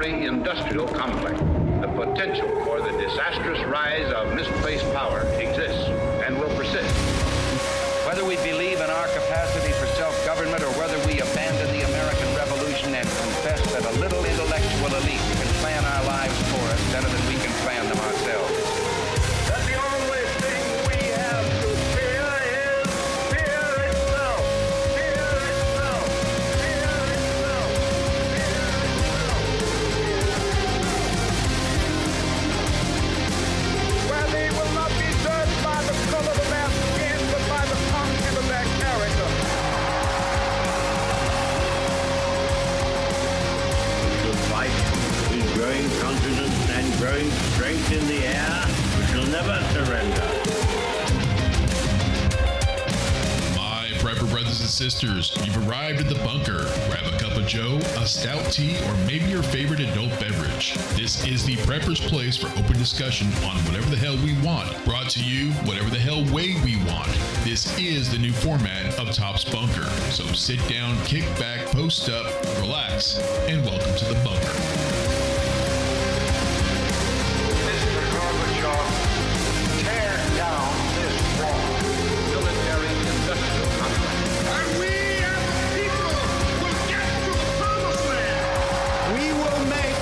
military-industrial complex. The potential for the disastrous rise of misplaced power exists and will persist. Whether we believe in our capacity for self-government or whether we abandon the American Revolution and confess that a little intellectual elite can plan our lives for us better than we can plan them ourselves. That the only thing we have to fear is fear itself. Fear itself. Fear itself. Fear itself. Where they will not be judged by the color of their skin, but by the content of their character. The fight with growing confidence and growing strength in the air, we shall never surrender. My prepper brothers and sisters, you've arrived at the bunker. Grab a cup of joe, a stout tea, or maybe your favorite adult beverage. This is the prepper's place for open discussion on whatever the hell we want. Brought to you whatever the hell way we want. This is the new format of Top's Bunker. So sit down, kick back, post up, relax, and welcome to the bunker. Mr. Gorbachev, tear down this wall. Military-industrial complex. And we as a people will get to the promised land. We will make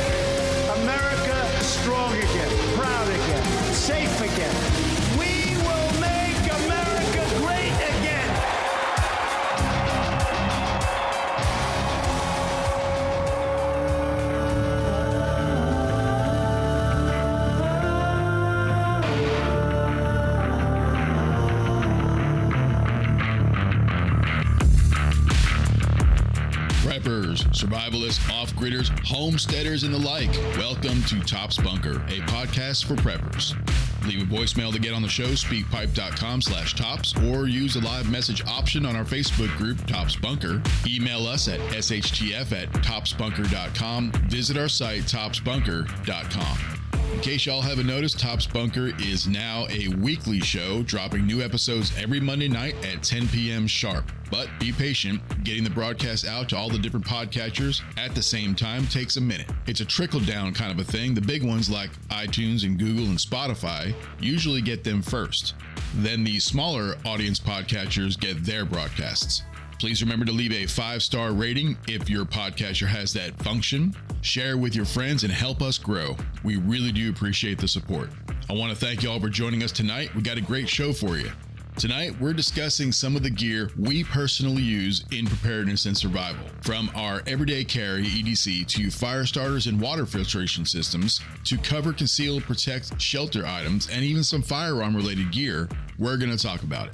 America strong again, proud again, safe again. We will make America great again. Preppers, survivalists, off-gridders, homesteaders, and the like. Welcome to Top's Bunker, a podcast for preppers. Leave a voicemail to get on the show, speakpipe.com/tops, or use the live message option on our Facebook group, Top's Bunker. Email us at shtf@topsbunker.com. Visit our site, topsbunker.com. In case y'all haven't noticed, Top's Bunker is now a weekly show, dropping new episodes every Monday night at 10 p.m. sharp. But be patient, getting the broadcast out to all the different podcatchers at the same time takes a minute. It's a trickle-down kind of a thing. The big ones like iTunes and Google and Spotify usually get them first. Then the smaller audience podcatchers get their broadcasts. Please remember to leave a 5-star rating if your podcatcher has that function. Share with your friends and help us grow. We really do appreciate the support. I want to thank you all for joining us tonight. We got a great show for you. Tonight, we're discussing some of the gear we personally use in preparedness and survival. From our everyday carry EDC to fire starters and water filtration systems, to cover, conceal, protect, shelter items, and even some firearm related gear, we're going to talk about it.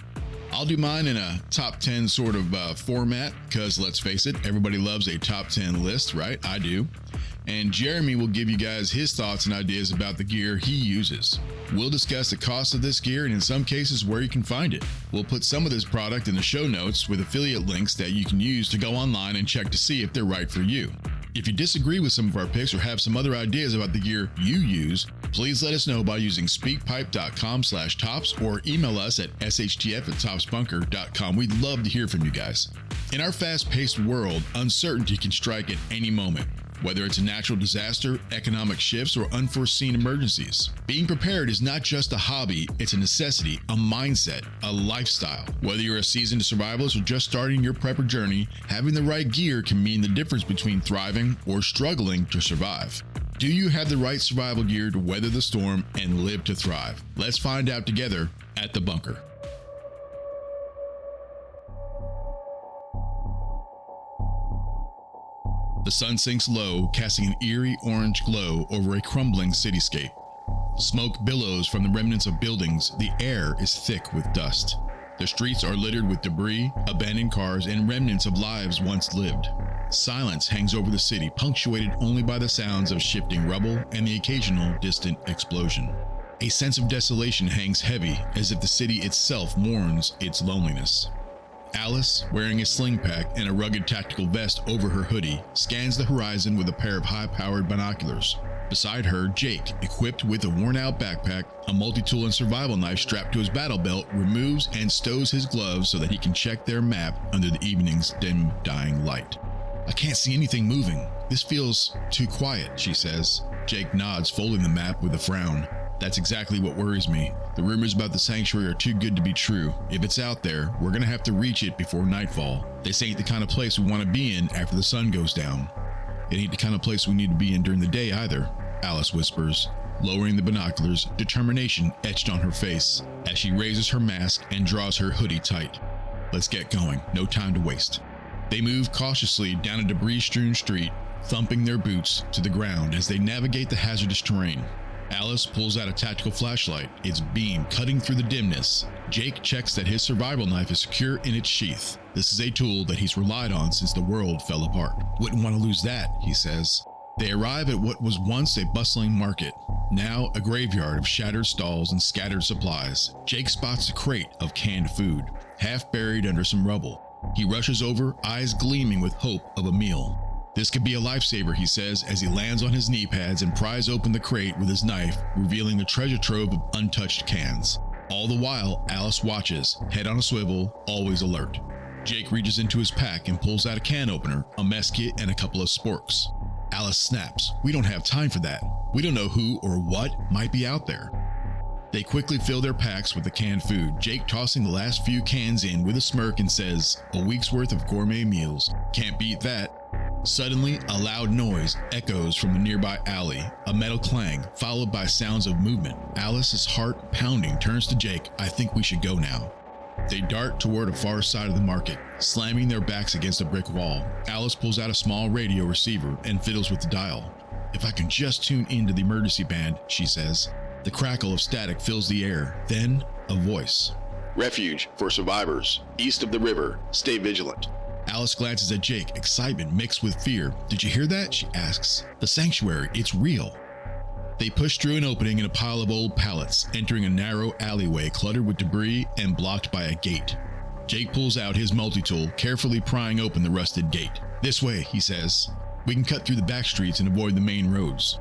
I'll do mine in a top 10 sort of format, because let's face it, everybody loves a top 10 list, right? I do. And Jeremy will give you guys his thoughts and ideas about the gear he uses. We'll discuss the cost of this gear and in some cases where you can find it. We'll put some of this product in the show notes with affiliate links that you can use to go online and check to see if they're right for you. If you disagree with some of our picks or have some other ideas about the gear you use, please let us know by using speakpipe.com/tops or email us at shtf@topsbunker.com. We'd love to hear from you guys. In our fast-paced world, uncertainty can strike at any moment. Whether it's a natural disaster, economic shifts, or unforeseen emergencies. Being prepared is not just a hobby, it's a necessity, a mindset, a lifestyle. Whether you're a seasoned survivalist or just starting your prepper journey, having the right gear can mean the difference between thriving or struggling to survive. Do you have the right survival gear to weather the storm and live to thrive? Let's find out together at the bunker. The sun sinks low, casting an eerie orange glow over a crumbling cityscape. Smoke billows from the remnants of buildings. The air is thick with dust. The streets are littered with debris, abandoned cars, and remnants of lives once lived. Silence hangs over the city, punctuated only by the sounds of shifting rubble and the occasional distant explosion. A sense of desolation hangs heavy, as if the city itself mourns its loneliness. Alice, wearing a sling pack and a rugged tactical vest over her hoodie, scans the horizon with a pair of high-powered binoculars. Beside her, Jake, equipped with a worn-out backpack, a multi-tool and survival knife strapped to his battle belt, removes and stows his gloves so that he can check their map under the evening's dim, dying light. I can't see anything moving. This feels too quiet, she says. Jake nods, folding the map with a frown. That's exactly what worries me. The rumors about the sanctuary are too good to be true. If it's out there, we're gonna have to reach it before nightfall. This ain't the kind of place we want to be in after the sun goes down. It ain't the kind of place we need to be in during the day either, Alice whispers, lowering the binoculars, determination etched on her face as she raises her mask and draws her hoodie tight. Let's get going, no time to waste. They move cautiously down a debris-strewn street, thumping their boots to the ground as they navigate the hazardous terrain. Alice pulls out a tactical flashlight, its beam cutting through the dimness. Jake checks that his survival knife is secure in its sheath. This is a tool that he's relied on since the world fell apart. Wouldn't want to lose that, he says. They arrive at what was once a bustling market, now a graveyard of shattered stalls and scattered supplies. Jake spots a crate of canned food, half buried under some rubble. He rushes over, eyes gleaming with hope of a meal. This could be a lifesaver, he says, as he lands on his knee pads and pries open the crate with his knife, revealing the treasure trove of untouched cans. All the while, Alice watches, head on a swivel, always alert. Jake reaches into his pack and pulls out a can opener, a mess kit, and a couple of sporks. Alice snaps, "We don't have time for that. We don't know who or what might be out there." They quickly fill their packs with the canned food, Jake tossing the last few cans in with a smirk and says, "A week's worth of gourmet meals. Can't beat that." Suddenly, a loud noise echoes from the nearby alley, a metal clang, followed by sounds of movement. Alice's heart pounding turns to Jake, "I think we should go now." They dart toward a far side of the market, slamming their backs against a brick wall. Alice pulls out a small radio receiver and fiddles with the dial. "If I can just tune into the emergency band," she says. The crackle of static fills the air, then a voice. "Refuge for survivors, east of the river. Stay vigilant." Alice glances at Jake, excitement mixed with fear. "Did you hear that?" she asks. "The sanctuary, it's real." They push through an opening in a pile of old pallets, entering a narrow alleyway cluttered with debris and blocked by a gate. Jake pulls out his multi-tool, carefully prying open the rusted gate. "This way," he says. "We can cut through the back streets and avoid the main roads."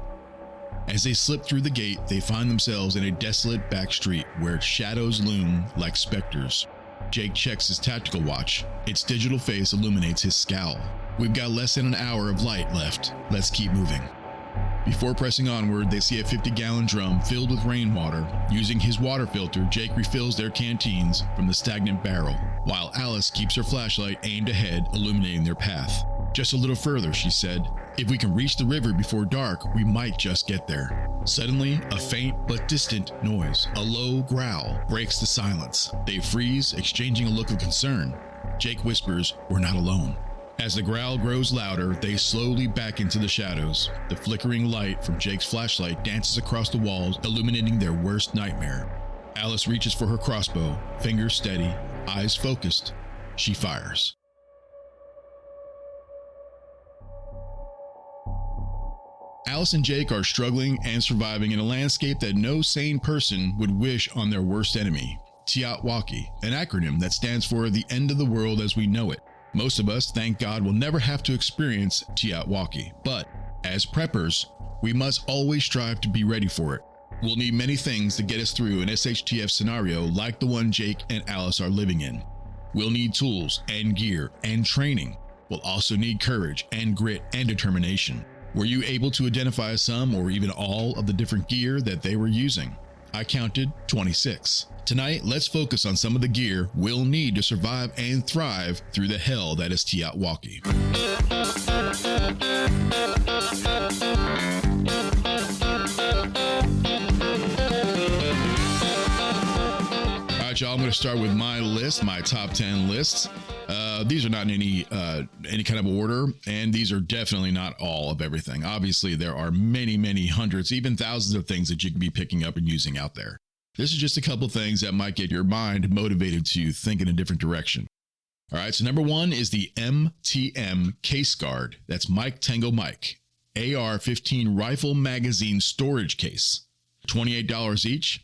As they slip through the gate, they find themselves in a desolate back street where shadows loom like specters. Jake checks his tactical watch. Its digital face illuminates his scowl. "We've got less than an hour of light left. Let's keep moving." Before pressing onward, they see a 50-gallon drum filled with rainwater. Using his water filter, Jake refills their canteens from the stagnant barrel, while Alice keeps her flashlight aimed ahead, illuminating their path. "Just a little further," she said. "If we can reach the river before dark, we might just get there." Suddenly, a faint but distant noise, a low growl, breaks the silence. They freeze, exchanging a look of concern. Jake whispers, "We're not alone." As the growl grows louder, they slowly back into the shadows. The flickering light from Jake's flashlight dances across the walls, illuminating their worst nightmare. Alice reaches for her crossbow, fingers steady, eyes focused. She fires. Alice and Jake are struggling and surviving in a landscape that no sane person would wish on their worst enemy, Tiatwaki, an acronym that stands for the end of the world as we know it. Most of us, thank God, will never have to experience Tiatwaki, but as preppers, we must always strive to be ready for it. We'll need many things to get us through an SHTF scenario like the one Jake and Alice are living in. We'll need tools and gear and training. We'll also need courage and grit and determination. Were you able to identify some or even all of the different gear that they were using? I counted 26. Tonight, let's focus on some of the gear we'll need to survive and thrive through the hell that is Tiatwaki. All right, y'all, I'm going to start with my list, my top 10 lists. These are not in any kind of order, and these are definitely not all of everything. Obviously, there are many, many hundreds, even thousands of things that you can be picking up and using out there. This is just a couple things that might get your mind motivated to think in a different direction. All right, so number one is the MTM Case Guard. That's Mike Tango Mike. AR-15 rifle magazine storage case. $28 each.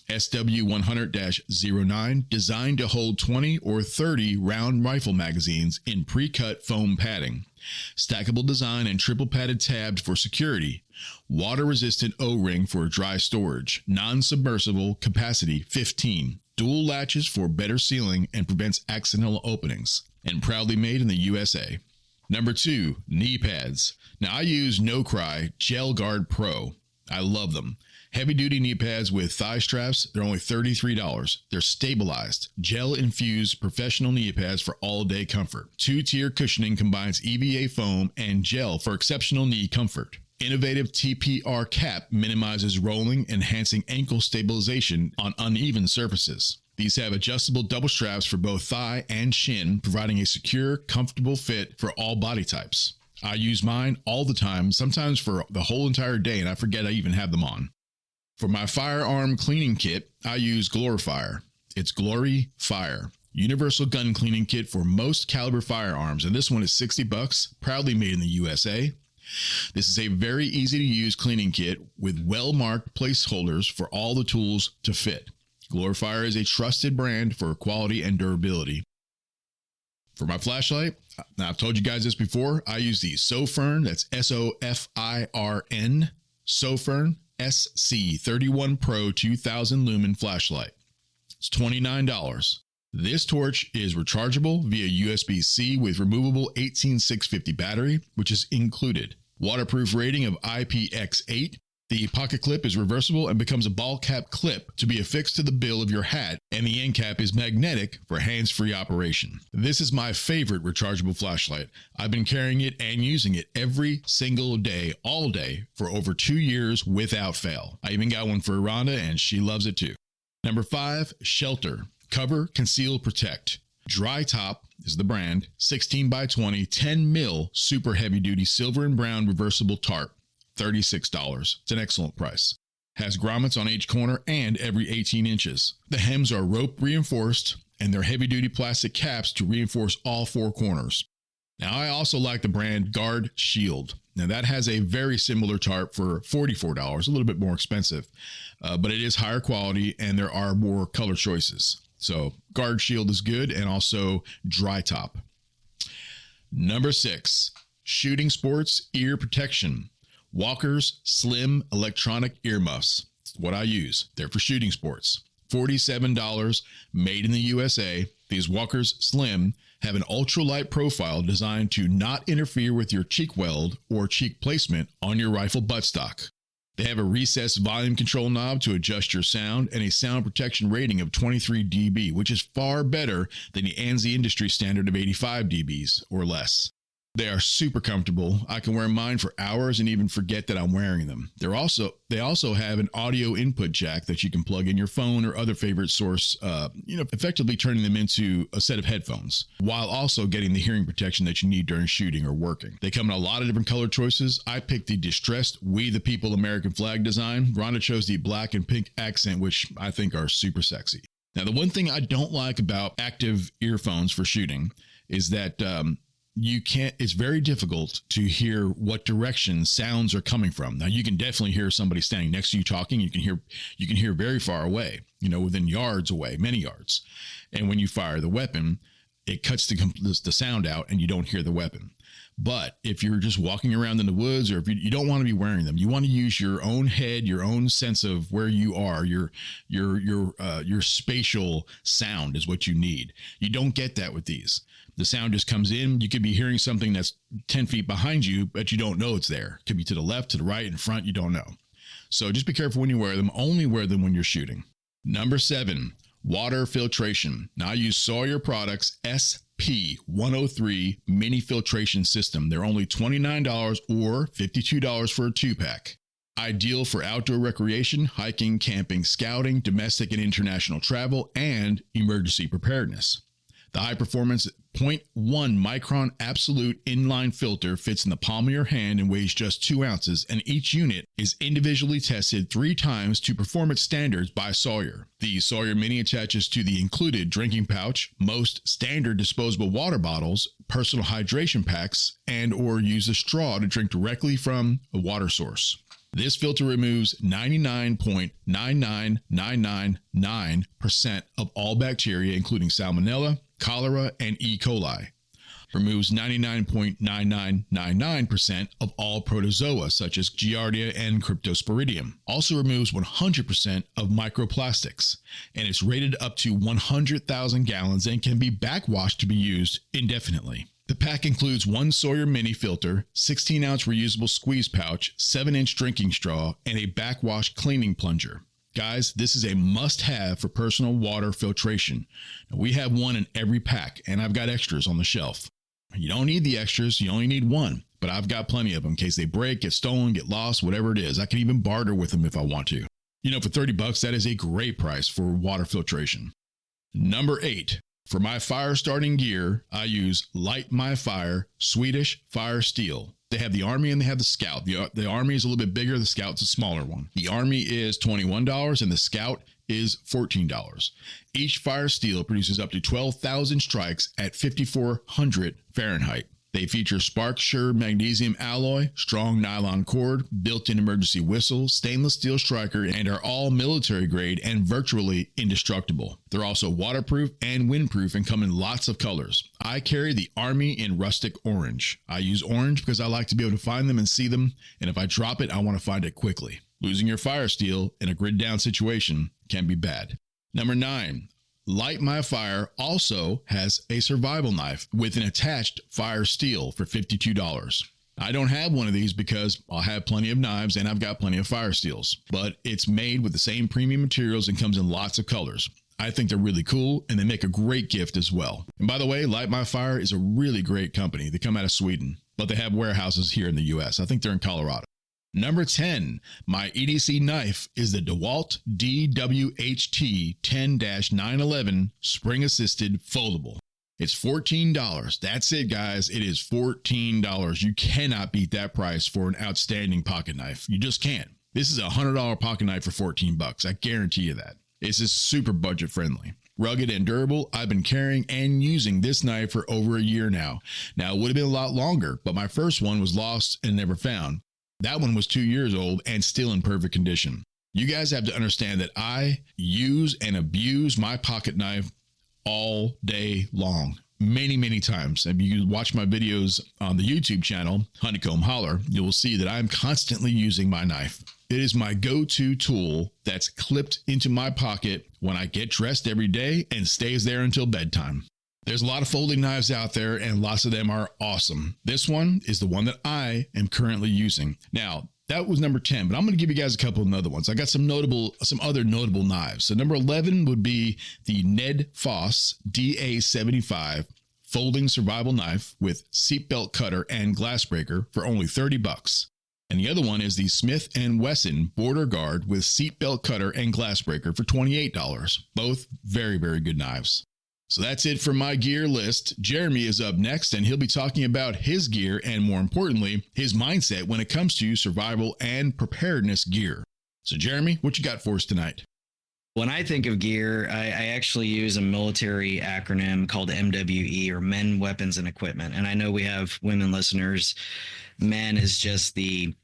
SW100-09, designed to hold 20 or 30 round rifle magazines in pre-cut foam padding. Stackable design and triple padded tabs for security. Water-resistant O-ring for dry storage. Non-submersible, capacity 15. Dual latches for better sealing and prevents accidental openings. And proudly made in the USA. Number 2, knee pads. Now I use No Cry Gel Guard Pro. I love them. Heavy duty knee pads with thigh straps, they're only $33. They're stabilized, gel infused professional knee pads for all day comfort. 2-tier cushioning combines EVA foam and gel for exceptional knee comfort. Innovative TPR cap minimizes rolling, enhancing ankle stabilization on uneven surfaces. These have adjustable double straps for both thigh and shin, providing a secure, comfortable fit for all body types. I use mine all the time, sometimes for the whole entire day, and I forget I even have them on. For my firearm cleaning kit, I use Glorifire. It's Glory Fire. Universal gun cleaning kit for most caliber firearms, and this one is $60, proudly made in the USA. This is a very easy to use cleaning kit with well-marked placeholders for all the tools to fit. Glorifire is a trusted brand for quality and durability. For my flashlight, now I've told you guys this before, I use the Sofirn, that's S-O-F-I-R-N, Sofirn SC31 Pro 2000 lumen flashlight. It's $29. This torch is rechargeable via USB-C with removable 18650 battery, which is included. Waterproof rating of IPX8. The pocket clip is reversible and becomes a ball cap clip to be affixed to the bill of your hat, and the end cap is magnetic for hands-free operation. This is my favorite rechargeable flashlight. I've been carrying it and using it every single day, all day, for over 2 years without fail. I even got one for Rhonda, and she loves it too. Number 5, Shelter. Cover, conceal, protect. Dry Top is the brand. 16 by 20, 10 mil, super heavy duty silver and brown reversible tarp. $36. It's an excellent price. Has grommets on each corner and every 18 inches. The hems are rope reinforced and they're heavy duty plastic caps to reinforce all 4 corners. Now I also like the brand Guard Shield. Now that has a very similar tarp for $44, a little bit more expensive, but it is higher quality and there are more color choices. So Guard Shield is good, and also Dry Top. Number 6, Shooting Sports Ear Protection. Walker's Slim Electronic Earmuffs. That's what I use. They're for shooting sports. $47, made in the USA. These Walker's Slim have an ultralight profile designed to not interfere with your cheek weld or cheek placement on your rifle buttstock. They have a recessed volume control knob to adjust your sound and a sound protection rating of 23 dB, which is far better than the ANSI industry standard of 85 dBs or less. They are super comfortable. I can wear mine for hours and even forget that I'm wearing them. They also have an audio input jack that you can plug in your phone or other favorite source, effectively turning them into a set of headphones, while also getting the hearing protection that you need during shooting or working. They come in a lot of different color choices. I picked the distressed We the People American flag design. Rhonda chose the black and pink accent, which I think are super sexy. Now, the one thing I don't like about active earphones for shooting is that it's very difficult to hear what direction sounds are coming from. Now you can definitely hear somebody standing next to you talking. You can hear very far away, within yards away, many yards. And when you fire the weapon, it cuts the sound out and you don't hear the weapon. But if you're just walking around in the woods, or if you don't want to be wearing them, you want to use your own head, your own sense of where you are, your spatial sound is what you need. You don't get that with these. The sound just comes in. You could be hearing something that's 10 feet behind you, but you don't know it's there. It could be to the left, to the right, in front. You don't know. So just be careful when you wear them. Only wear them when you're shooting. Number 7, water filtration. Now I use Sawyer Products SP103 mini filtration system. They're only $29 or $52 for a 2-pack. Ideal for outdoor recreation, hiking, camping, scouting, domestic and international travel, and emergency preparedness. The high-performance 0.1 micron absolute inline filter fits in the palm of your hand and weighs just 2 ounces, and each unit is individually tested 3 times to performance standards by Sawyer. The Sawyer Mini attaches to the included drinking pouch, most standard disposable water bottles, personal hydration packs, and or use a straw to drink directly from a water source. This filter removes 99.99999% of all bacteria, including salmonella, cholera, and E. coli. Removes 99.9999% of all protozoa, such as Giardia and Cryptosporidium. Also removes 100% of microplastics, and it's rated up to 100,000 gallons and can be backwashed to be used indefinitely. The pack includes one Sawyer mini filter, 16-ounce reusable squeeze pouch, 7-inch drinking straw, and a backwash cleaning plunger. Guys, this is a must-have for personal water filtration. Now, we have one in every pack, and I've got extras on the shelf. You don't need the extras, you only need one, but I've got plenty of them in case they break, get stolen, get lost, whatever it is. I can even barter with them if I want to. You know, for $30, that is a great price for water filtration. Number 8. For my fire starting gear, I use Light My Fire Swedish Fire Steel. They have the Army and they have the Scout. The Army is a little bit bigger. The Scout's a smaller one. The Army is $21 and the Scout is $14. Each fire steel produces up to 12,000 strikes at 5,400 Fahrenheit. They feature Spark-Sure magnesium alloy, strong nylon cord, built-in emergency whistle, stainless steel striker, and are all military grade and virtually indestructible. They're also waterproof and windproof and come in lots of colors. I carry the Army in rustic orange. I use orange because I like to be able to find them and see them, and if I drop it, I want to find it quickly. Losing your fire steel in a grid-down situation can be bad. Number 9. Light My Fire also has a survival knife with an attached fire steel for $52. I don't have one of these because I'll have plenty of knives and I've got plenty of fire steels, but it's made with the same premium materials and comes in lots of colors. I think they're really cool and they make a great gift as well. And by the way, Light My Fire is a really great company. They come out of Sweden, but they have warehouses here in the US. I think they're in Colorado. Number 10, my EDC knife is the DeWalt DWHT 10-911 spring-assisted foldable. It's $14. That's it, guys. It is $14. You cannot beat that price for an outstanding pocket knife. You just can't. This is a $100 pocket knife for $14. I guarantee you that. This is super budget friendly. Rugged and durable. I've been carrying and using this knife for over a year now. Now, it would have been a lot longer, but my first one was lost and never found. That one was 2 years old and still in perfect condition. You guys have to understand that I use and abuse my pocket knife all day long. Many times. If you watch my videos on the YouTube channel, Honeycomb Holler, you will see that I'm constantly using my knife. It is my go-to tool that's clipped into my pocket when I get dressed every day and stays there until bedtime. There's a lot of folding knives out there and lots of them are awesome. This one is the one that I am currently using. Now, that was number 10, but I'm going to give you guys a couple of other ones. I got some other notable knives. So number 11 would be the Ned Foss DA75 folding survival knife with seatbelt cutter and glass breaker for only $30. And the other one is the Smith & Wesson Border Guard with seatbelt cutter and glass breaker for $28. Both very good knives. So that's it for my gear list. Jeremy is up next, and he'll be talking about his gear and, more importantly, his mindset when it comes to survival and preparedness gear. So, Jeremy, what you got for us tonight? When I think of gear, I actually use a military acronym called MWE, or Men, Weapons, and Equipment. And I know we have women listeners. Men is just the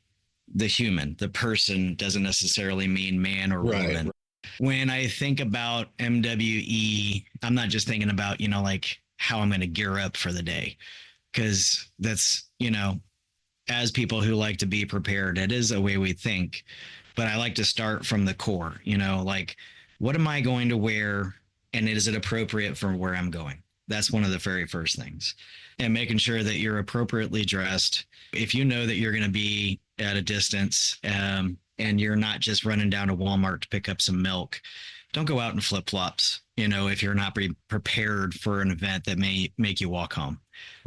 human. The person doesn't necessarily mean man or woman. When I think about MWE, I'm not just thinking about, like how I'm going to gear up for the day, because that's, as people who like to be prepared, it is a way we think. But I like to start from the core, like, what am I going to wear? And is it appropriate for where I'm going? That's one of the very first things. And making sure that you're appropriately dressed. If you know that you're going to be at a distance, and you're not just running down to Walmart to pick up some milk, don't go out in flip-flops, if you're not prepared for an event that may make you walk home,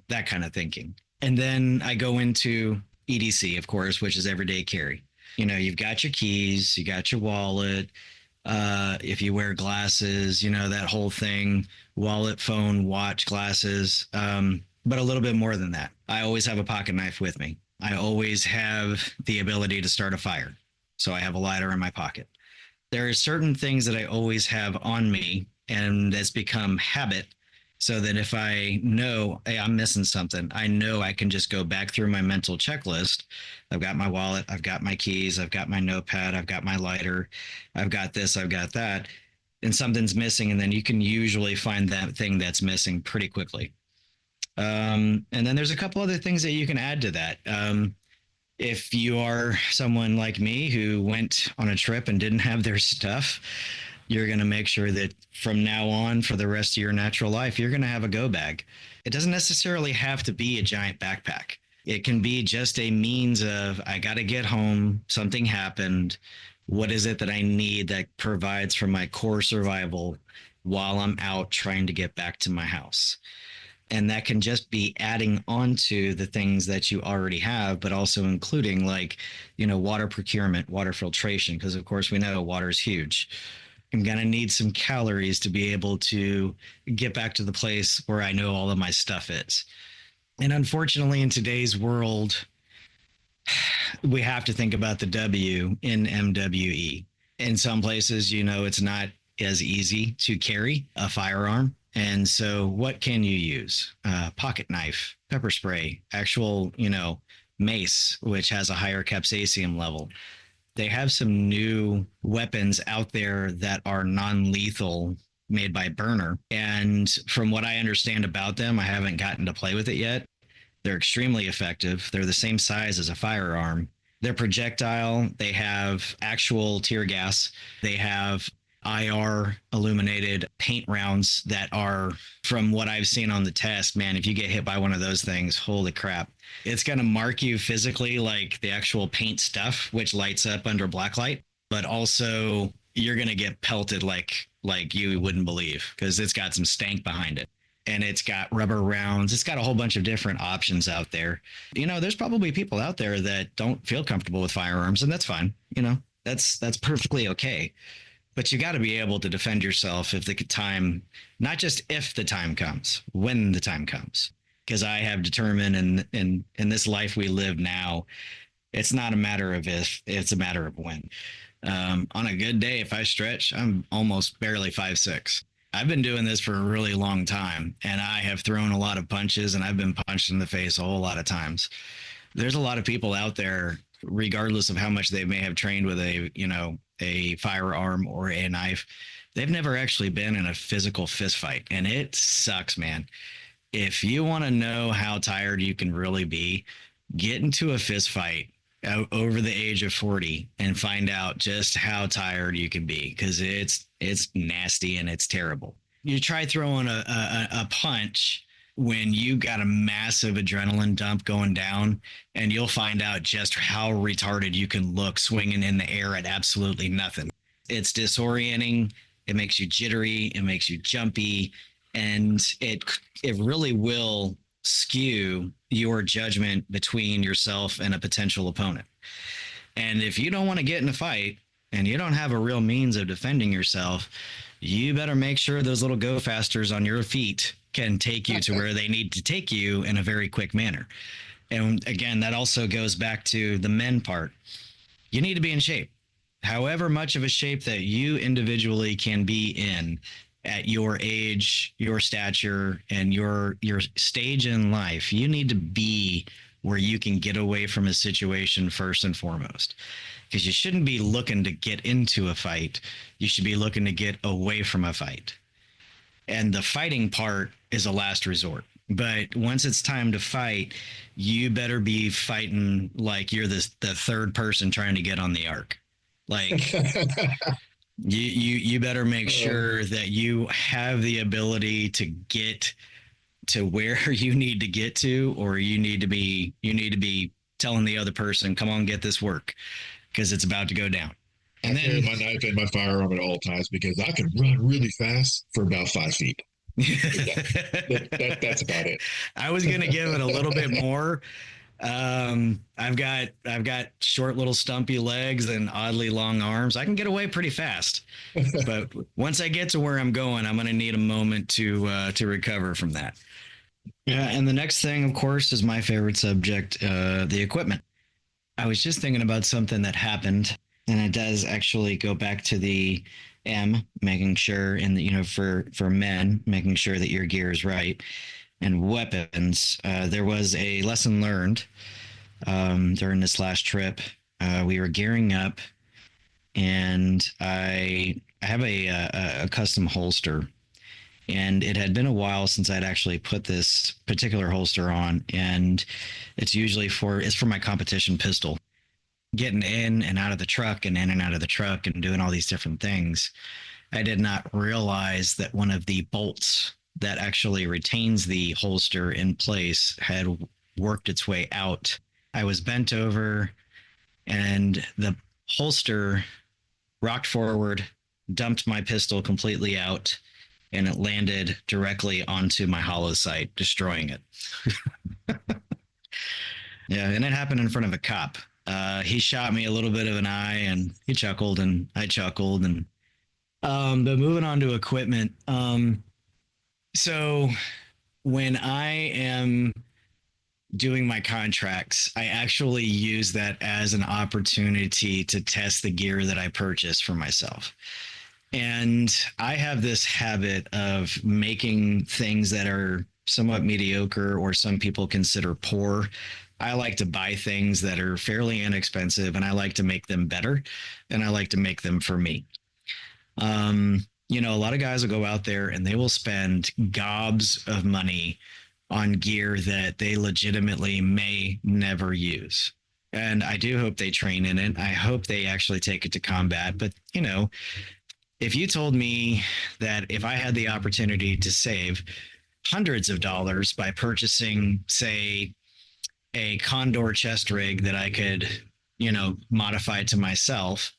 that kind of thinking. And then I go into EDC, of course, which is everyday carry. You've got your keys, you got your wallet. If you wear glasses, that whole thing, wallet, phone, watch, glasses, but a little bit more than that. I always have a pocket knife with me. I always have the ability to start a fire. So I have a lighter in my pocket. There are certain things that I always have on me, and that's become habit, so that if I know, hey, I'm missing something, I know I can just go back through my mental checklist. I've got my wallet, I've got my keys, I've got my notepad, I've got my lighter, I've got this, I've got that, and something's missing, and then you can usually find that thing that's missing pretty quickly. And then there's a couple other things that you can add to that. If you are someone like me who went on a trip and didn't have their stuff, you're going to make sure that from now on, for the rest of your natural life, you're going to have a go bag. It doesn't necessarily have to be a giant backpack. It can be just a means of, I got to get home, something happened. What is it that I need that provides for my core survival while I'm out trying to get back to my house? And that can just be adding on to the things that you already have, but also including like, water procurement, water filtration, because of course we know water is huge. I'm going to need some calories to be able to get back to the place where I know all of my stuff is. And unfortunately, in today's world, we have to think about the W in MWE. In some places, it's not as easy to carry a firearm. And so what can you use? Pocket knife, pepper spray, actual, mace, which has a higher capsaicin level. They have some new weapons out there that are non-lethal, made by Burner. And from what I understand about them, I haven't gotten to play with it yet. They're extremely effective. They're the same size as a firearm. They're projectile. They have actual tear gas. They have IR illuminated paint rounds that are, from what I've seen on the test, man, if you get hit by one of those things, holy crap. It's going to mark you physically like the actual paint stuff, which lights up under blacklight, but also you're going to get pelted like you wouldn't believe, because it's got some stank behind it. And it's got rubber rounds. It's got a whole bunch of different options out there. There's probably people out there that don't feel comfortable with firearms, and that's fine. That's perfectly okay. But you got to be able to defend yourself if the time, not just if the time comes, when the time comes. Because I have determined in this life we live now, it's not a matter of if, it's a matter of when. On a good day, if I stretch, I'm almost barely 5'6". I've been doing this for a really long time, and I have thrown a lot of punches, and I've been punched in the face a whole lot of times. There's a lot of people out there, regardless of how much they may have trained with a firearm or a knife, they've never actually been in a physical fist fight, and it sucks, man. If you want to know how tired you can really be, get into a fist fight over the age of 40 and find out just how tired you can be, because it's nasty and it's terrible. You try throwing a punch when you got a massive adrenaline dump going down, and you'll find out just how retarded you can look swinging in the air at absolutely nothing. It's disorienting. It makes you jittery. It makes you jumpy, and it really will skew your judgment between yourself and a potential opponent. And if you don't want to get in a fight and you don't have a real means of defending yourself, you better make sure those little go fasters on your feet can take you to where they need to take you in a very quick manner. And again, that also goes back to the men part. You need to be in shape. However much of a shape that you individually can be in at your age, your stature, and your stage in life, you need to be where you can get away from a situation first and foremost. Because you shouldn't be looking to get into a fight. You should be looking to get away from a fight. And the fighting part is a last resort. But once it's time to fight, you better be fighting like you're the third person trying to get on the ark. Like you better make sure that you have the ability to get to where you need to get to, or you need to be telling the other person, come on, get this work, because it's about to go down. And I carry my knife and my firearm at all times because I can run really fast for about 5 feet. That's about it. I was going to give it a little bit more. I've got short little stumpy legs and oddly long arms. I can get away pretty fast, but once I get to where I'm going, I'm going to need a moment to recover from that. Yeah. And the next thing, of course, is my favorite subject, the equipment. I was just thinking about something that happened, and it does actually go back to the making sure, and for men, making sure that your gear is right. And weapons, there was a lesson learned during this last trip. We were gearing up, and I have a custom holster, and it had been a while since I'd actually put this particular holster on, and it's usually for my competition pistol. Getting in and out of the truck and in and out of the truck and doing all these different things, I did not realize that one of the bolts that actually retains the holster in place had worked its way out. I was bent over and the holster rocked forward, dumped my pistol completely out, and it landed directly onto my hollow sight, destroying it. Yeah, and it happened in front of a cop. He shot me a little bit of an eye, and he chuckled, and I chuckled, and but moving on to equipment. So when I am doing my contracts, I actually use that as an opportunity to test the gear that I purchase for myself. And I have this habit of making things that are somewhat mediocre or some people consider poor. I like to buy things that are fairly inexpensive and I like to make them better and I like to make them for me. You know, a lot of guys will go out there and they will spend gobs of money on gear that they legitimately may never use. And I do hope they train in it. I hope they actually take it to combat. But, you know, if you told me that if I had the opportunity to save hundreds of dollars by purchasing, say, a Condor chest rig that I could, you know, modify to myself,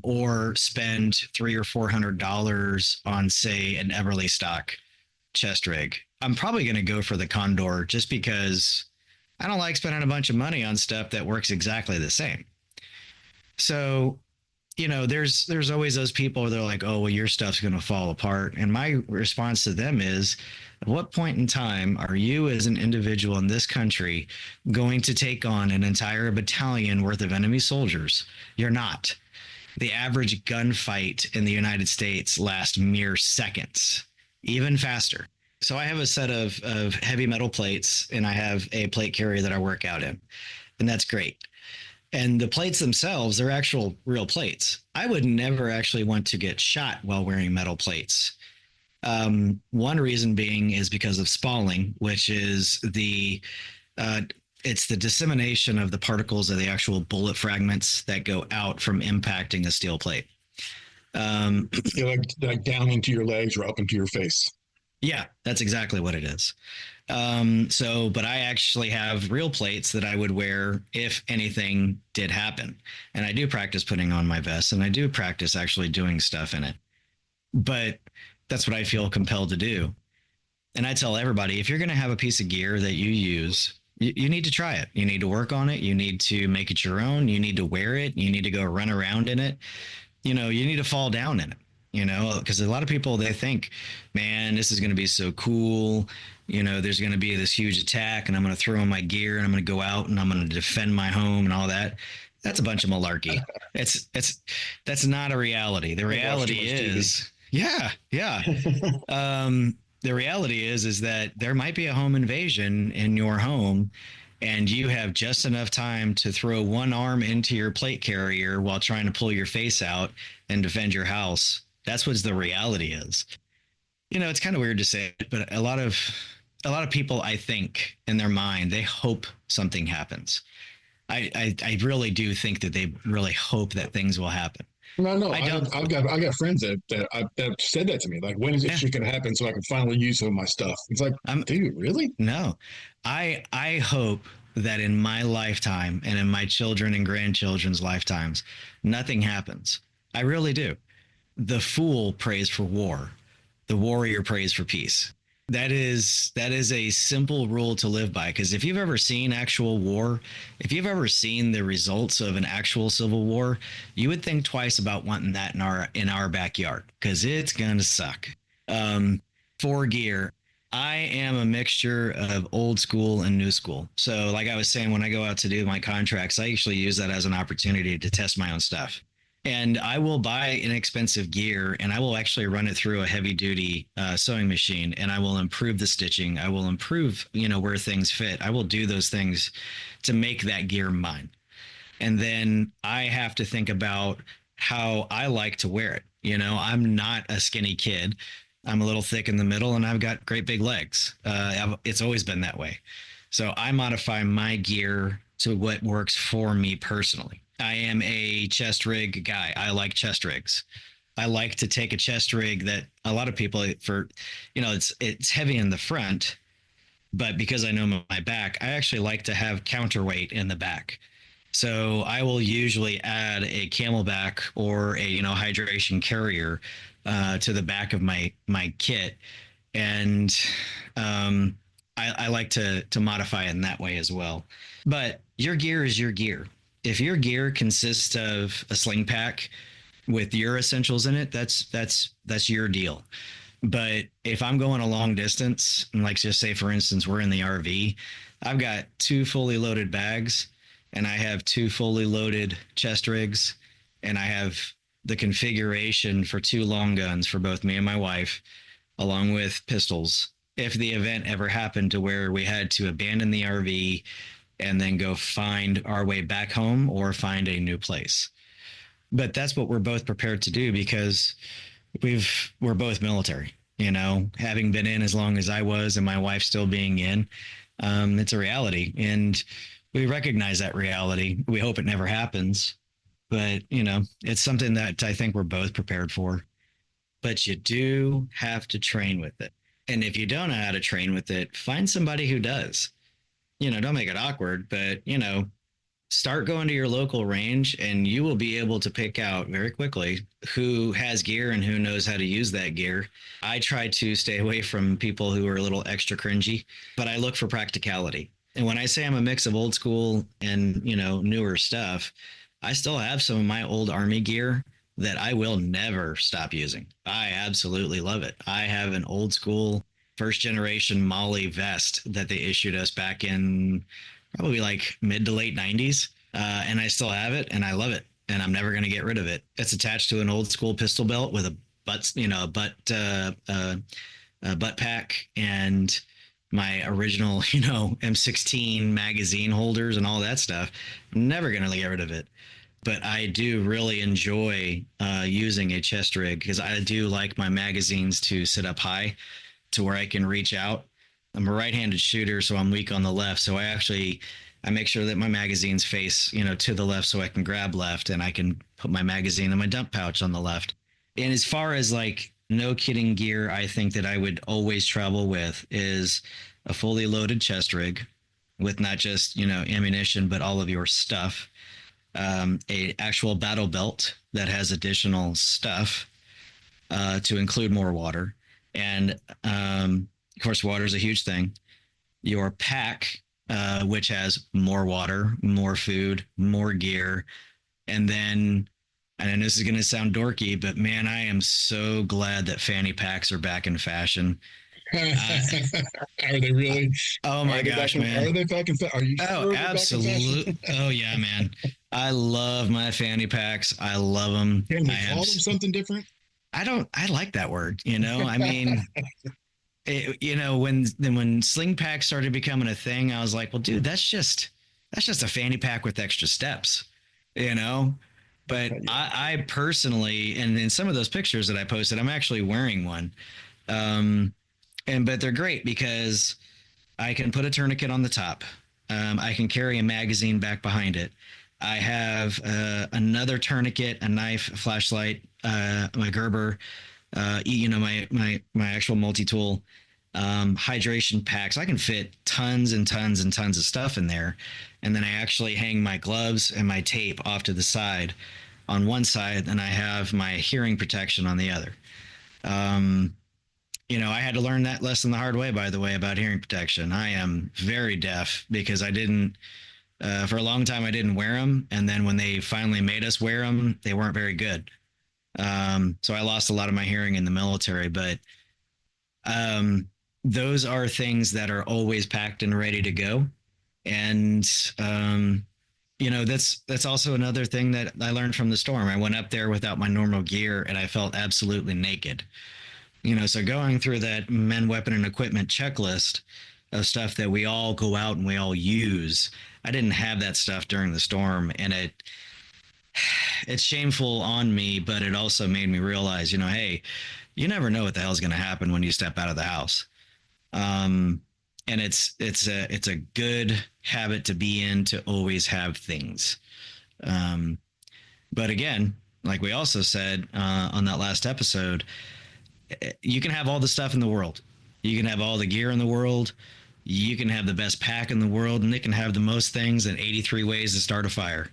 or spend $300 or $400 on, say, an Everly stock chest rig, I'm probably going to go for the Condor just because I don't like spending a bunch of money on stuff that works exactly the same. So, you know, there's always those people where they're like, oh, well, your stuff's going to fall apart. And my response to them is, at what point in time are you as an individual in this country going to take on an entire battalion worth of enemy soldiers? You're not. The average gunfight in the United States lasts mere seconds, even faster. So I have a set of heavy metal plates and I have a plate carrier that I work out in, and that's great. And the plates themselves, they're actual real plates. I would never actually want to get shot while wearing metal plates. One reason being is because of spalling, which is it's the dissemination of the particles of the actual bullet fragments that go out from impacting a steel plate. Like down into your legs or up into your face. Yeah, that's exactly what it is. But I actually have real plates that I would wear if anything did happen. And I do practice putting on my vest and I do practice actually doing stuff in it. But that's what I feel compelled to do. And I tell everybody, if you're going to have a piece of gear that you use, you need to try it. You need to work on it. You need to make it your own. You need to wear it. You need to go run around in it. You know, you need to fall down in it, you know, because a lot of people, they think, man, this is going to be so cool. You know, there's going to be this huge attack and I'm going to throw in my gear and I'm going to go out and I'm going to defend my home and all that. That's a bunch of malarkey. That's not a reality. The reality is, yeah. The reality is that there might be a home invasion in your home and you have just enough time to throw one arm into your plate carrier while trying to pull your face out and defend your house. That's what the reality is. You know, it's kind of weird to say it, but a lot of people, I think, in their mind, they hope something happens. I really do think that they really hope that things will happen. No, I've got friends that said that to me. Like, when is this shit going to happen so I can finally use some of my stuff? It's like, dude, really? No, I hope that in my lifetime and in my children and grandchildren's lifetimes, nothing happens. I really do. The fool prays for war. The warrior prays for peace. That is a simple rule to live by, because if you've ever seen actual war, if you've ever seen the results of an actual civil war, you would think twice about wanting that in our backyard, because it's gonna suck. For gear, I am a mixture of old school and new school. So like I was saying, when I go out to do my contracts, I actually use that as an opportunity to test my own stuff. And I will buy inexpensive gear and I will actually run it through a heavy duty sewing machine, and I will improve the stitching. I will improve, you know, where things fit. I will do those things to make that gear mine. And then I have to think about how I like to wear it. You know, I'm not a skinny kid. I'm a little thick in the middle and I've got great big legs. It's always been that way. So I modify my gear to what works for me personally. I am a chest rig guy. I like chest rigs. I like to take a chest rig that a lot of people it's heavy in the front, but because I know my back, I actually like to have counterweight in the back. So I will usually add a Camelback or a hydration carrier to the back of my kit, and I like to modify it in that way as well. But your gear is your gear. If your gear consists of a sling pack with your essentials in it, that's your deal. But if I'm going a long distance, and like just say for instance, we're in the RV, I've got 2 fully loaded bags, and I have 2 fully loaded chest rigs, and I have the configuration for 2 long guns for both me and my wife, along with pistols. If the event ever happened to where we had to abandon the RV and then go find our way back home or find a new place. But that's what we're both prepared to do, because we're both military, having been in as long as I was and my wife still being in. It's a reality, and we recognize that reality. We hope it never happens, but it's something that I think we're both prepared for. But you do have to train with it. And if you don't know how to train with it, find somebody who does. Don't make it awkward, but start going to your local range, and you will be able to pick out very quickly who has gear and who knows how to use that gear. I try to stay away from people who are a little extra cringy, but I look for practicality. And when I say I'm a mix of old school and, newer stuff, I still have some of my old Army gear that I will never stop using. I absolutely love it. I have an old school first generation Molly vest that they issued us back in probably like mid to late 90s. And I still have it, and I love it, and I'm never going to get rid of it. It's attached to an old school pistol belt with a butt pack, and my original, M16 magazine holders and all that stuff. I'm never going to get rid of it. But I do really enjoy using a chest rig, because I do like my magazines to sit up high to where I can reach out. I'm a right-handed shooter, so I'm weak on the left. So I make sure that my magazines face, to the left, so I can grab left, and I can put my magazine in my dump pouch on the left. And as far as like no kidding gear, I think that I would always travel with is a fully loaded chest rig with not just, ammunition, but all of your stuff. A actual battle belt that has additional stuff to include more water. And of course, water is a huge thing. Your pack, which has more water, more food, more gear. And then, and this is going to sound dorky, but man, I am so glad that fanny packs are back in fashion. Are they really? Oh my gosh, man. Are they back in fashion? Are you sure? Oh, absolutely. Oh yeah, man. I love my fanny packs. I love them. Can we call them something different? I like that word, I mean, when sling packs started becoming a thing, I was like, well, dude, that's just a fanny pack with extra steps, but I personally, and in some of those pictures that I posted, I'm actually wearing one. But they're great because I can put a tourniquet on the top. I can carry a magazine back behind it. I have another tourniquet, a knife, a flashlight, my Gerber, my actual multi-tool, hydration packs. I can fit tons and tons and tons of stuff in there. And then I actually hang my gloves and my tape off to the side on one side, and I have my hearing protection on the other. I had to learn that lesson the hard way, by the way, about hearing protection. I am very deaf because I didn't, for a long time, I didn't wear them. And then when they finally made us wear them, they weren't very good. So I lost a lot of my hearing in the military, but those are things that are always packed and ready to go. And, that's also another thing that I learned from the storm. I went up there without my normal gear, and I felt absolutely naked. So going through that men, weapon, and equipment checklist of stuff that we all go out and we all use, I didn't have that stuff during the storm, and it's shameful on me, but it also made me realize, hey, you never know what the hell is going to happen when you step out of the house. And it's a good habit to be in, to always have things. But again, like we also said on that last episode, you can have all the stuff in the world. You can have all the gear in the world. You can have the best pack in the world, and they can have the most things and 83 ways to start a fire.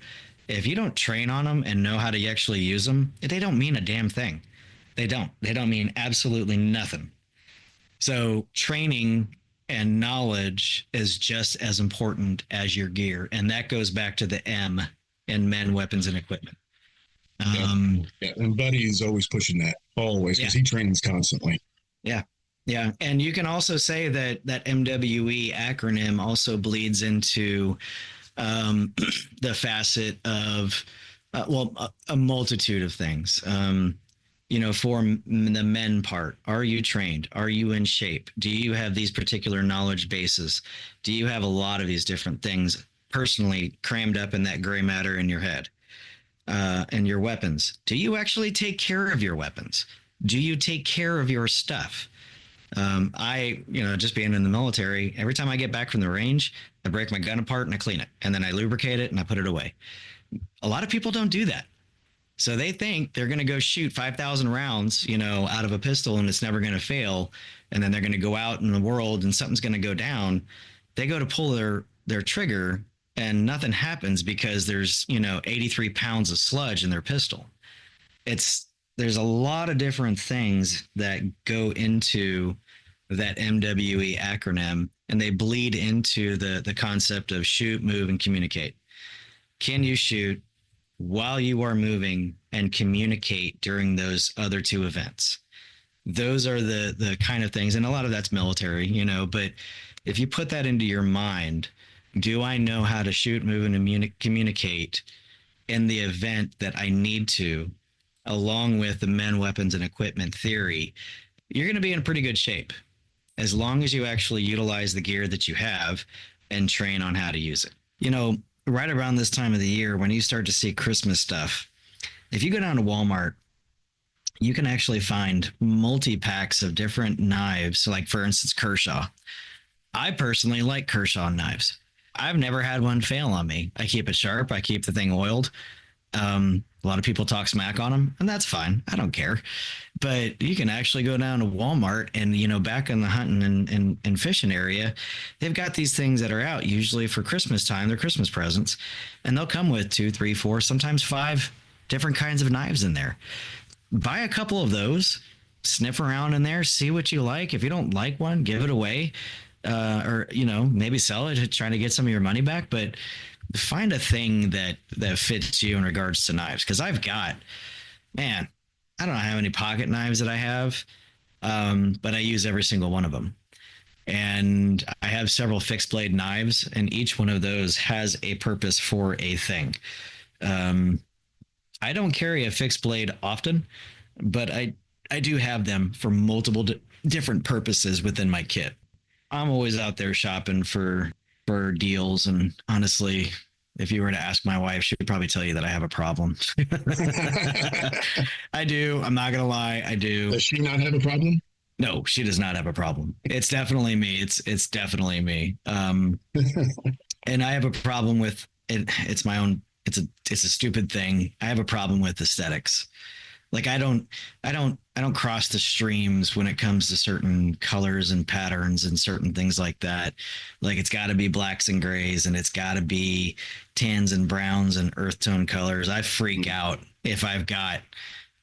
If you don't train on them and know how to actually use them, they don't mean a damn thing. They don't. They don't mean absolutely nothing. So training and knowledge is just as important as your gear. And that goes back to the M in men, weapons, and equipment. Yeah. And Buddy's always pushing that, always, because he trains constantly. Yeah. Yeah. And you can also say that that MWE acronym also bleeds into the facet of, a multitude of things. For the men part, are you trained? Are you in shape? Do you have these particular knowledge bases? Do you have a lot of these different things personally crammed up in that gray matter in your head? And your weapons. Do you actually take care of your weapons? Do you take care of your stuff? Just being in the military, every time I get back from the range, I break my gun apart and I clean it, and then I lubricate it and I put it away. A lot of people don't do that. So they think they're going to go shoot 5,000 rounds, out of a pistol and it's never going to fail. And then they're going to go out in the world and something's going to go down. They go to pull their trigger and nothing happens because there's, 83 pounds of sludge in their pistol. There's a lot of different things that go into that MWE acronym, and they bleed into the concept of shoot, move, and communicate. Can you shoot while you are moving and communicate during those other two events? Those are the kind of things, and a lot of that's military, but if you put that into your mind, do I know how to shoot, move, and communicate in the event that I need to, along with the men, weapons, and equipment theory, you're going to be in pretty good shape as long as you actually utilize the gear that you have and train on how to use it. Right around this time of the year, when you start to see Christmas stuff, if you go down to Walmart, you can actually find multi-packs of different knives. So like, for instance, Kershaw. I personally like Kershaw knives. I've never had one fail on me. I keep it sharp. I keep the thing oiled. A lot of people talk smack on them, and that's fine. I don't care. But you can actually go down to Walmart and, back in the hunting and fishing area, they've got these things that are out usually for Christmas time. They're Christmas presents, and they'll come with 2, 3, 4, sometimes 5 different kinds of knives in there. Buy a couple of those, sniff around in there, see what you like. If you don't like one, give it away. Or maybe sell it, trying to get some of your money back, but find a thing that fits you in regards to knives. Because I don't know how many pocket knives that I have, but I use every single one of them. And I have several fixed blade knives, and each one of those has a purpose for a thing. I don't carry a fixed blade often, but I do have them for multiple different purposes within my kit. I'm always out there shopping for deals, and honestly, if you were to ask my wife, she would probably tell you that I have a problem. I do. I'm not gonna lie. I do. Does she not have a problem? No, she does not have a problem. It's definitely me. It's definitely me. And I have a problem with it. It's my own. It's a stupid thing. I have a problem with aesthetics. Like I don't cross the streams when it comes to certain colors and patterns and certain things like that. Like it's got to be blacks and grays, and it's got to be tans and browns and earth tone colors. I freak out if I've got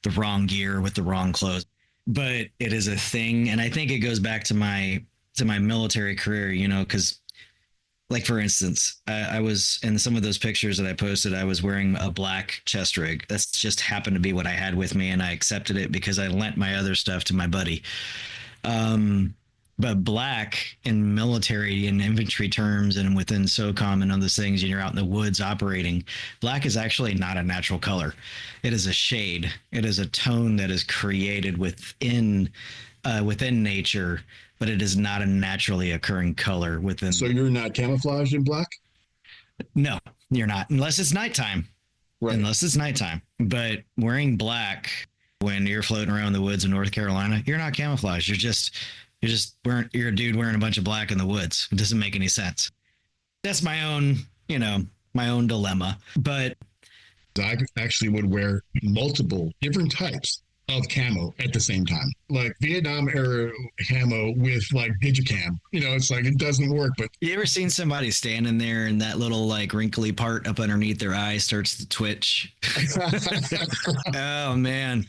the wrong gear with the wrong clothes. But it is a thing, and I think it goes back to my military career, because like, for instance, I was in some of those pictures that I posted, I was wearing a black chest rig. That's just happened to be what I had with me, and I accepted it because I lent my other stuff to my buddy. But black in military and infantry terms and within SOCOM and other things, and you're out in the woods operating, black is actually not a natural color. It is a shade. It is a tone that is created within nature, but it is not a naturally occurring color within. So you're not camouflaged in black? No, you're not, unless it's nighttime. Right. Unless it's nighttime. But wearing black when you're floating around the woods in North Carolina, you're not camouflaged. You're a dude wearing a bunch of black in the woods. It doesn't make any sense. That's my own dilemma. But I actually would wear multiple different types of camo at the same time, like Vietnam era camo with like digicam. It's like it doesn't work. But you ever seen somebody standing there and that little like wrinkly part up underneath their eye starts to twitch? Oh man,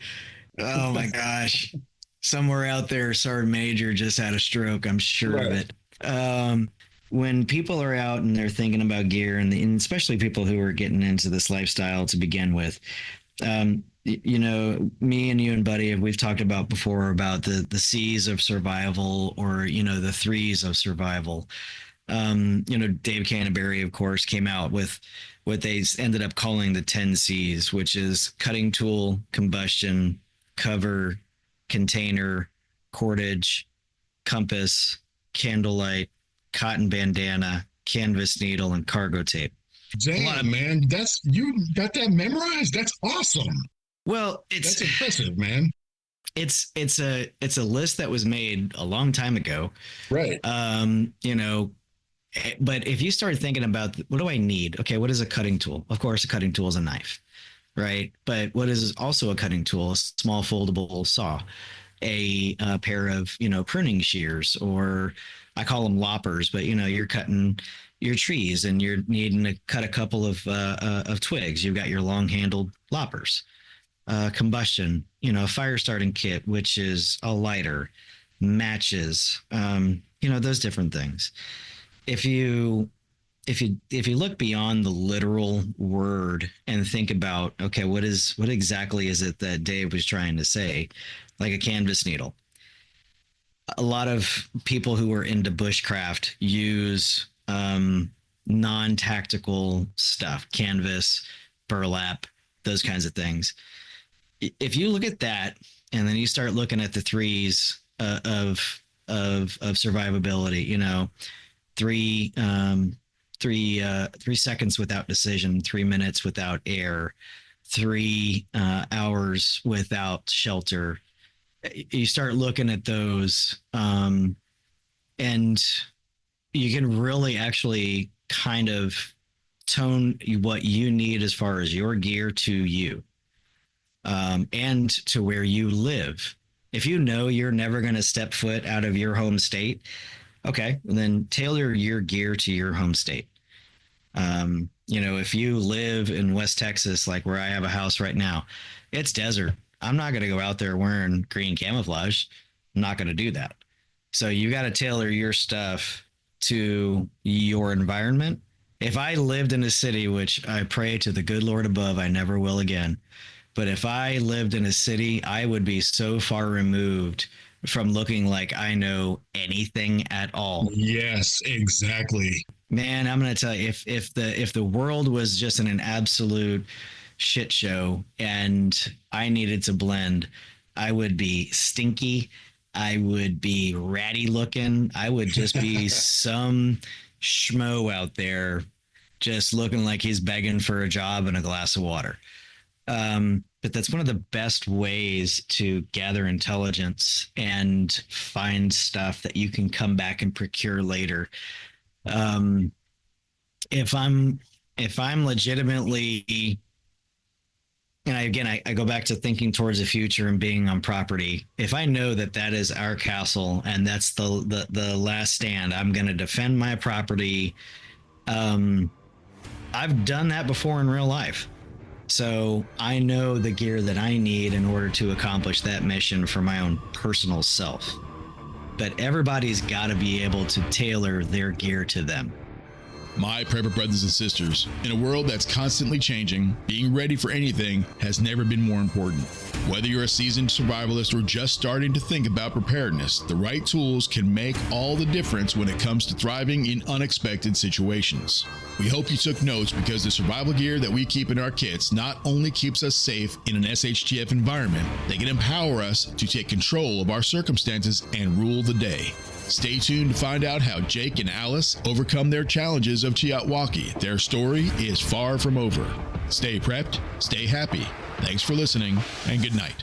oh my gosh! Somewhere out there, Sergeant Major just had a stroke. I'm sure of it. When people are out and they're thinking about gear, and especially people who are getting into this lifestyle to begin with, me and you and Buddy, we've talked about before about the C's of survival, or the threes of survival. Dave Canterbury, of course, came out with what they ended up calling the 10 C's, which is cutting tool, combustion, cover, container, cordage, compass, candlelight, cotton bandana, canvas needle, and cargo tape. Damn, man, you got that memorized. That's awesome. Well, that's impressive, man. It's a list that was made a long time ago, right? But if you start thinking about what do I need? Okay, what is a cutting tool? Of course, a cutting tool is a knife, right? But what is also a cutting tool? A small foldable saw, a pair of pruning shears, or I call them loppers, but you're cutting your trees and you're needing to cut a couple of twigs. You've got your long-handled loppers. Combustion, fire starting kit, which is a lighter, matches, those different things. If you look beyond the literal word and think about, okay, what exactly is it that Dave was trying to say? Like a canvas needle. A lot of people who are into bushcraft use non-tactical stuff, canvas, burlap, those kinds of things. If you look at that, and then you start looking at the threes of survivability, 3 seconds without decision, 3 minutes without air, 3 hours without shelter. You start looking at those, and you can really actually kind of tone what you need as far as your gear to you, and to where you live. If you know you're never going to step foot out of your home state, okay, then tailor your gear to your home state. If you live in West Texas, like where I have a house right now, it's desert. I'm not going to go out there wearing green camouflage. I'm not going to do that. So you got to tailor your stuff to your environment. If I lived in a city, which I pray to the good Lord above, I never will again. But if I lived in a city, I would be so far removed from looking like I know anything at all. Yes, exactly. Man, I'm going to tell you, if the world was just in an absolute shit show and I needed to blend, I would be stinky. I would be ratty looking. I would just be some schmo out there just looking like he's begging for a job and a glass of water. But that's one of the best ways to gather intelligence and find stuff that you can come back and procure later. If I'm legitimately, and I go back to thinking towards the future and being on property. If I know that is our castle and that's the last stand, I'm going to defend my property. I've done that before in real life. So I know the gear that I need in order to accomplish that mission for my own personal self. But everybody's got to be able to tailor their gear to them. My prepper brothers and sisters, in a world that's constantly changing, being ready for anything has never been more important. Whether you're a seasoned survivalist or just starting to think about preparedness, the right tools can make all the difference when it comes to thriving in unexpected situations. We hope you took notes, because the survival gear that we keep in our kits not only keeps us safe in an SHTF environment, they can empower us to take control of our circumstances and rule the day. Stay tuned to find out how Jake and Alice overcome their challenges of Chiatwaki. Their story is far from over. Stay prepped, stay happy. Thanks for listening, and good night.